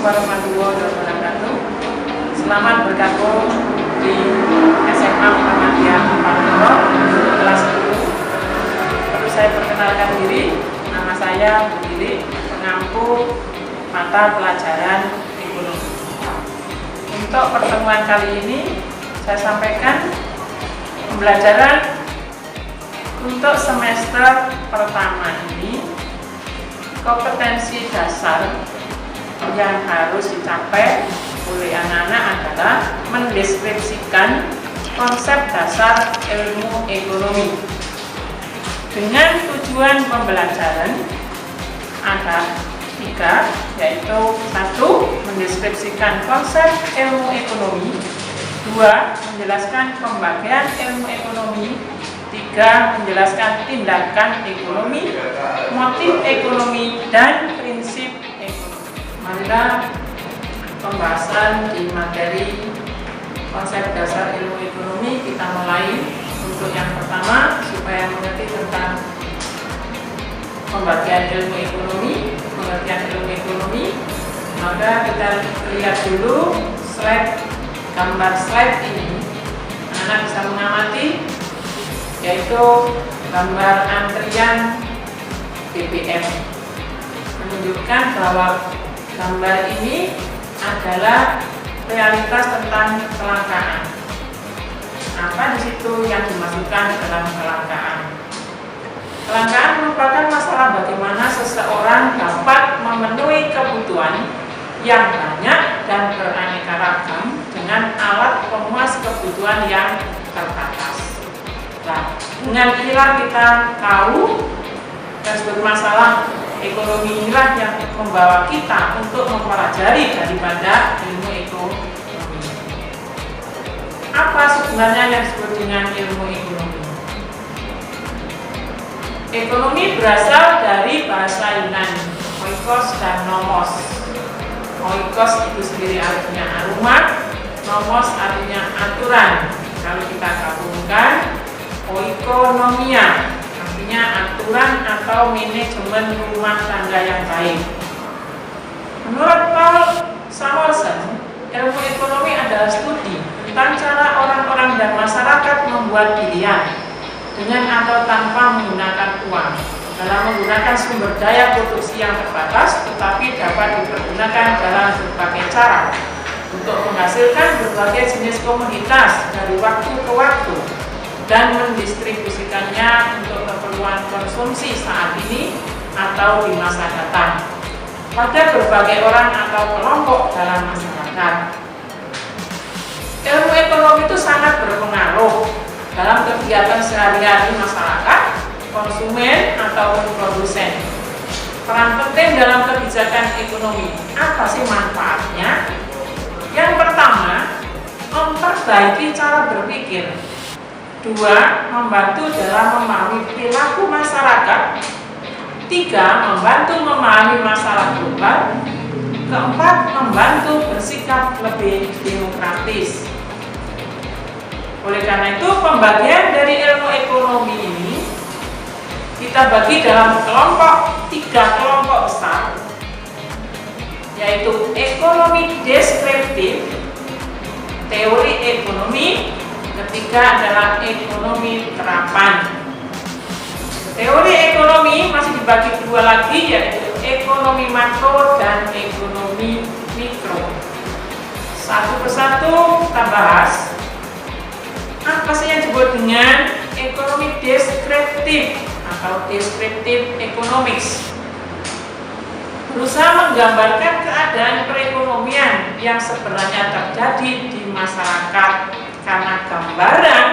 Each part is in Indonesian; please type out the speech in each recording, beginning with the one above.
warahmatullahi wabarakatuh. Selamat bergabung di SMA Muhammadiyah Pantoro kelas 10. Perlu saya perkenalkan diri, nama saya Bu Lili, pengampu mata pelajaran ekonomi. Untuk pertemuan kali ini saya sampaikan pembelajaran untuk semester pertama ini, kompetensi dasar yang harus dicapai oleh anak-anak adalah mendeskripsikan konsep dasar ilmu ekonomi. Dengan tujuan pembelajaran ada 3, yaitu 1. Mendeskripsikan konsep ilmu ekonomi, 2. Menjelaskan pembagian ilmu ekonomi, 3. Menjelaskan tindakan ekonomi, motif ekonomi, dan prinsip ekonomi. Marilah pembahasan di materi konsep dasar ilmu ekonomi kita mulai. Untuk yang pertama, supaya mengerti tentang pembagian ilmu ekonomi, pengertian ilmu ekonomi, maka kita lihat dulu gambar slide ini. Anak bisa mengamati, yaitu gambar antrian BBM, menunjukkan bahwa gambar ini adalah realitas tentang kelangkaan. Apa di situ yang dimasukkan dalam kelangkaan? Kelangkaan merupakan masalah bagaimana seseorang dapat memenuhi kebutuhan yang banyak dan beraneka ragam dengan alat pemuas kebutuhan yang terbatas. Nah, dengan inilah kita tahu dan disebut masalah ekonomi inilah yang membawa kita untuk mempelajari daripada ilmu ekonomi. Apa sebenarnya yang disebut dengan ilmu ekonomi? Ekonomi berasal dari bahasa Yunani, oikos dan nomos. Oikos itu sendiri artinya rumah, nomos artinya aturan. Kalau kita gabungkan, oikonomia artinya aturan atau manajemen rumah tangga yang baik. Menurut Paul Samuelson, ilmu ekonomi adalah studi tentang cara orang-orang dan masyarakat membuat pilihan dengan atau tanpa menggunakan uang dalam menggunakan sumber daya produksi yang terbatas, tetapi dapat dipergunakan dalam berbagai cara untuk menghasilkan berbagai jenis komoditas dari waktu ke waktu dan mendistribusikannya untuk keperluan konsumsi saat ini atau di masa datang pada berbagai orang atau kelompok dalam masyarakat. Ilmu ekonomi itu sangat berpengaruh dalam kegiatan sehari-hari masyarakat, konsumen ataupun produsen. Peran penting dalam kebijakan ekonomi, apa sih manfaatnya? Yang pertama, memperbaiki cara berpikir. 2. Membantu dalam memahami perilaku masyarakat. 3. Membantu memahami masalah global. 4. Membantu bersikap lebih demokratis. Oleh karena itu, pembagian dari ilmu ekonomi ini kita bagi dalam 3 kelompok besar, yaitu ekonomi deskriptif, teori ekonomi, ketiga adalah ekonomi terapan. Teori ekonomi masih dibagi 2 lagi, yaitu ekonomi makro dan ekonomi mikro. Satu persatu kita bahas. Apa sih yang disebut dengan ekonomi deskriptif atau descriptive economics? Berusaha menggambarkan keadaan perekonomian yang sebenarnya terjadi di masyarakat. Karena gambaran,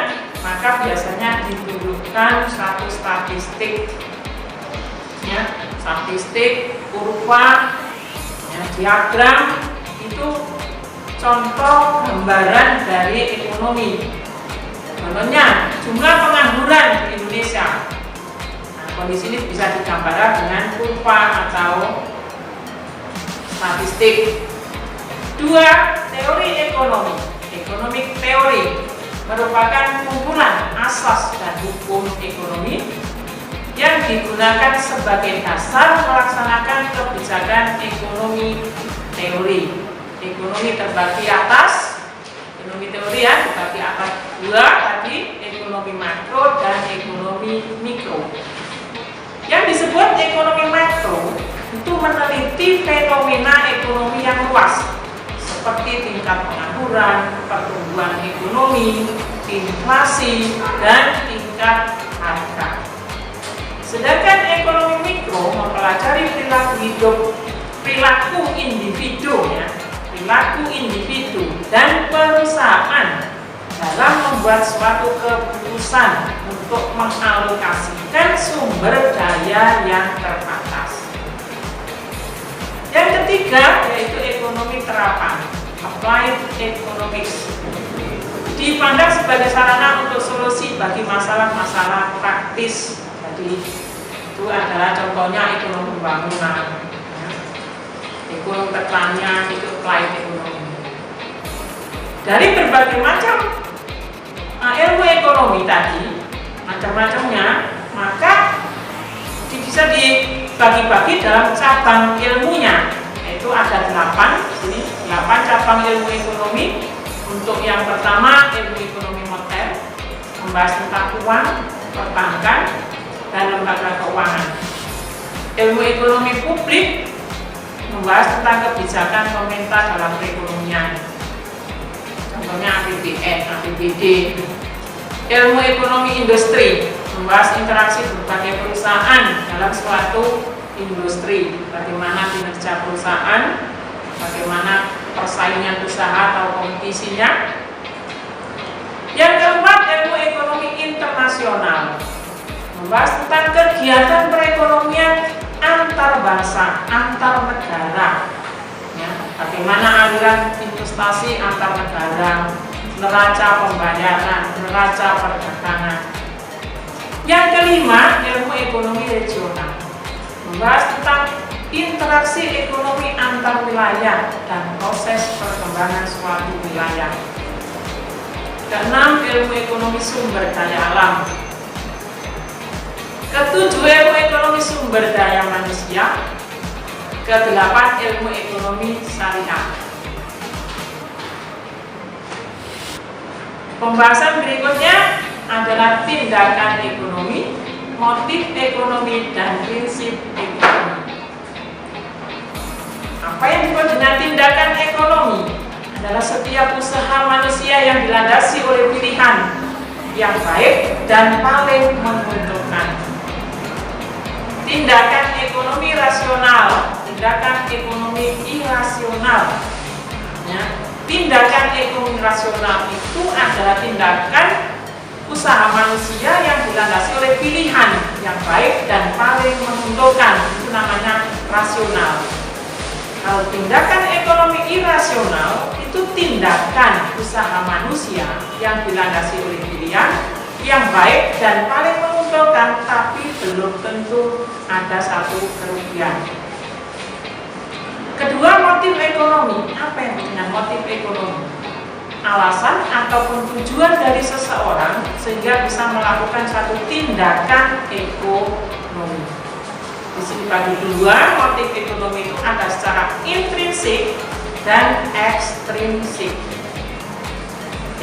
maka biasanya ditunjukkan satu statistik, ya, statistik, kurva, ya, diagram, itu contoh gambaran dari ekonomi. Contohnya, jumlah pengangguran di Indonesia. Nah, kondisi ini bisa digambarkan dengan kurva atau statistik. 2. Teori ekonomi. Economic theory merupakan kumpulan asas dan hukum ekonomi yang digunakan sebagai dasar melaksanakan kebijakan ekonomi teori. Ekonomi terbagi atas, ekonomi teori ya, terbagi atas dua tadi, ekonomi makro dan ekonomi mikro. Yang disebut ekonomi makro itu meneliti fenomena ekonomi yang luas, seperti tingkat pengangguran, pertumbuhan ekonomi, inflasi, dan tingkat harga. Sedangkan ekonomi mikro mempelajari perilaku hidup, perilaku individu ya, perilaku individu dan perusahaan dalam membuat suatu keputusan untuk mengalokasikan sumber daya yang terbatas. Yang ketiga yaitu ekonomi terapan, applied economics. Dipandang sebagai sarana untuk solusi bagi masalah-masalah praktis. Jadi itu adalah contohnya ekonomi pembangunan, ekonomi pertanian, itu applied economy. Dari berbagai macam ilmu ekonomi tadi, macam-macamnya, maka bisa dibagi-bagi dalam cabang ilmunya, yaitu ada 8 cabang ilmu ekonomi. Untuk yang pertama, ilmu ekonomi moneter, membahas tentang uang, perbankan, dan lembaga keuangan. Ilmu ekonomi publik membahas tentang kebijakan pemerintah dalam perekonomian, contohnya APBN, APBD. Ilmu ekonomi industri membahas interaksi berbagai perusahaan dalam suatu industri, bagaimana kinerja perusahaan, bagaimana persaingan usaha atau kompetisinya. Yang keempat, ilmu ekonomi internasional membahas tentang kegiatan perekonomian antar bangsa, antar negara, ya, bagaimana aliran investasi antar negara, neraca pembayaran, neraca perdagangan. Yang kelima, ilmu ekonomi regional membahas tentang interaksi ekonomi antar wilayah dan proses perkembangan suatu wilayah. Keenam, ilmu ekonomi sumber daya alam. Ketujuh, ilmu ekonomi sumber daya manusia. Kedelapan, ilmu ekonomi syariah. Pembahasan berikutnya adalah tindakan ekonomi, motif ekonomi, dan prinsip ekonomi. Apa yang disebut dengan tindakan ekonomi adalah setiap usaha manusia yang dilandasi oleh pilihan yang baik dan paling menguntungkan. Tindakan ekonomi rasional, tindakan ekonomi irasional. Ya, tindakan ekonomi rasional itu adalah tindakan usaha manusia yang dilandasi oleh pilihan yang baik dan paling menguntungkan. Itu namanya rasional. Kalau tindakan ekonomi irasional itu tindakan usaha manusia yang dilandasi oleh pilihan yang baik dan paling menguntungkan, tapi belum tentu ada satu kerugian. Kedua, motif ekonomi. Apa yang dengan motif ekonomi? Alasan ataupun tujuan dari seseorang sehingga bisa melakukan satu tindakan ekonomi. Di sini bagi dua, motif ekonomi itu ada secara intrinsik dan ekstrinsik.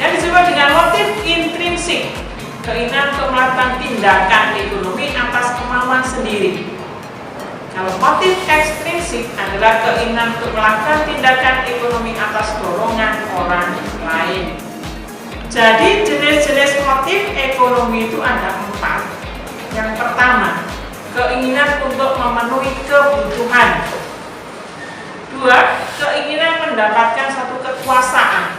Yang disebut dengan motif intrinsik, keinginan untuk melakukan tindakan ekonomi atas kemauan sendiri. Kalau motif ekstrinsik adalah keinginan untuk melakukan tindakan ekonomi atas dorongan orang lain. Jadi jenis-jenis motif ekonomi itu ada 4. Yang pertama, keinginan untuk memenuhi kebutuhan. 2, keinginan mendapatkan satu kekuasaan.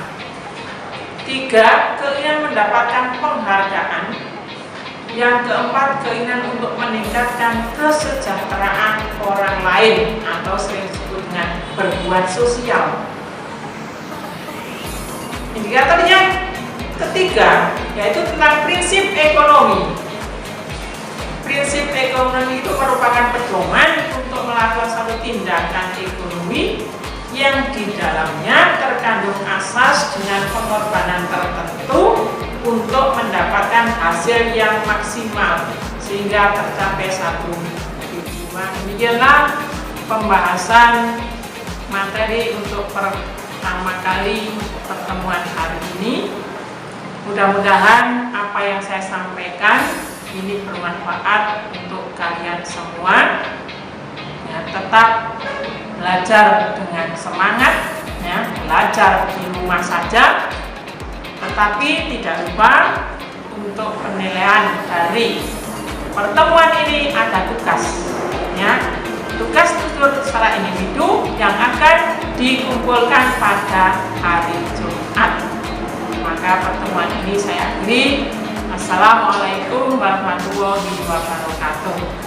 3, keinginan mendapatkan penghargaan. Yang keempat, keinginan untuk meningkatkan kesejahteraan orang lain atau sering disebut dengan berbuat sosial. Indikator yang ketiga yaitu tentang prinsip ekonomi. Prinsip ekonomi itu merupakan pedoman untuk melakukan satu tindakan ekonomi yang di dalamnya terkandung asas dengan pengorbanan tertentu untuk mendapatkan hasil yang maksimal sehingga tercapai satu tujuan. Demikianlah pembahasan materi untuk pertama kali pertemuan hari ini. Mudah-mudahan apa yang saya sampaikan ini bermanfaat untuk kalian semua. Ya, tetap belajar dengan semangat, ya, belajar di rumah saja, tetapi tidak lupa untuk penilaian dari pertemuan ini ada tugas, ya, tugas tutur secara individu yang akan dikumpulkan pada hari Jumat. Maka pertemuan ini saya akhiri. Assalamualaikum warahmatullahi wabarakatuh.